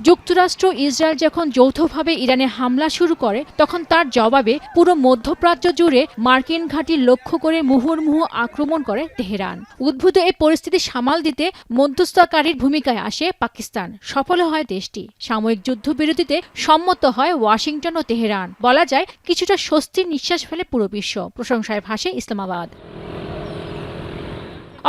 যুক্তরাষ্ট্র ইসরায়েল যখন যৌথভাবে ইরানে হামলা শুরু করে তখন তার জবাবে পুরো মধ্যপ্রাচ্য জুড়ে মার্কিন ঘাঁটি লক্ষ্য করে মুহুর্মুহু আক্রমণ করে তেহরান। উদ্ভূত এই পরিস্থিতি সামাল দিতে মধ্যস্থতাকারীর ভূমিকায় আসে পাকিস্তান। সফল হয় দেশটি। সাময়িক যুদ্ধবিরতিতে সম্মত হয় ওয়াশিংটন ও তেহরান। বলা যায় কিছুটা স্বস্তির নিঃশ্বাস ফেলে পুরো বিশ্ব। প্রশংসায় ভাসে ইসলামাবাদ।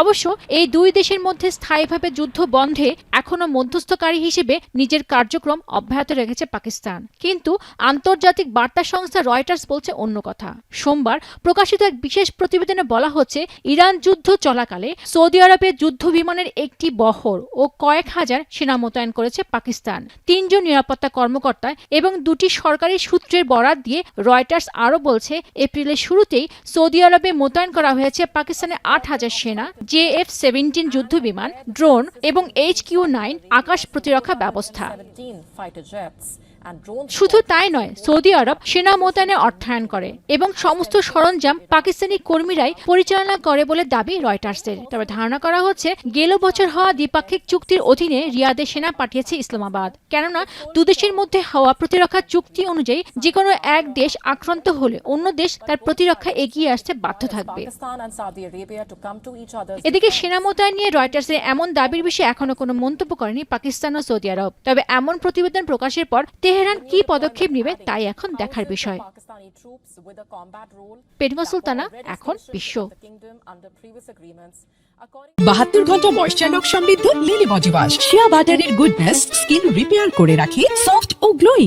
অবশ্য এই দুই দেশের মধ্যে স্থায়ীভাবে যুদ্ধ বন্ধে এখনো মধ্যস্থকারী হিসেবে নিজের কার্যক্রম অব্যাহত রেখেছে পাকিস্তান। কিন্তু আন্তর্জাতিক বার্তা সংস্থা রয়টার্স বলছে অন্য কথা। সোমবার প্রকাশিত এক বিশেষ প্রতিবেদনে বলা হচ্ছে, ইরান যুদ্ধ চলাকালে সৌদি আরবে যুদ্ধ বিমানের একটি বহর ও কয়েক হাজার সেনা মোতায়েন করেছে পাকিস্তান। ৩ জন নিরাপত্তা কর্মকর্তা এবং 2টি সরকারি সূত্রের বরাত দিয়ে রয়টার্স আরও বলছে, এপ্রিলের শুরুতেই সৌদি আরবে মোতায়েন করা হয়েছে পাকিস্তানের ৮,০০০ সেনা, JF-17 যুদ্ধবিমান, ড্রোন এবং HQ-9 আকাশ প্রতিরক্ষা ব্যবস্থা। শুধু তাই নয়, সৌদি আরব সেনা মোতায়েনে অর্থায়ন করে এবং সমস্ত সরঞ্জাম পাকিস্তানি কর্মীরাই পরিচালনা করে বলে দাবি রয়টার্সের। তবে ধারণা করা হচ্ছে, গেল বছর হওয়া দ্বিপাক্ষিক চুক্তির অধীনে রিয়াদে সেনা পাঠিয়েছে ইসলামাবাদ। কেননা দুদেশের মধ্যে হওয়া প্রতিরক্ষা চুক্তি অনুযায়ী যে কোনো এক দেশ আক্রান্ত হলে অন্য দেশ তার প্রতিরক্ষা এগিয়ে আসতে বাধ্য থাকবে। এদিকে সেনা মোতায়েন নিয়ে রয়টার্সের এমন দাবির বিষয়ে এখনো কোনো মন্তব্য করেনি পাকিস্তান ও সৌদি আরব। তবে এমন প্রতিবেদন প্রকাশের পর তেহরান কি পদক্ষেপ নেবে তাই এখন দেখার বিষয়। পেরিমা সুলতানা, এখন বিশ্ব। 72 ঘন্টা ময়েশ্চার লক সমৃদ্ধ লিলি বডি ওয়াশ। শিয়া বাটারের গুডনেস স্কিন রিপেয়ার করে রাখে সফট ও গ্লোয়িং।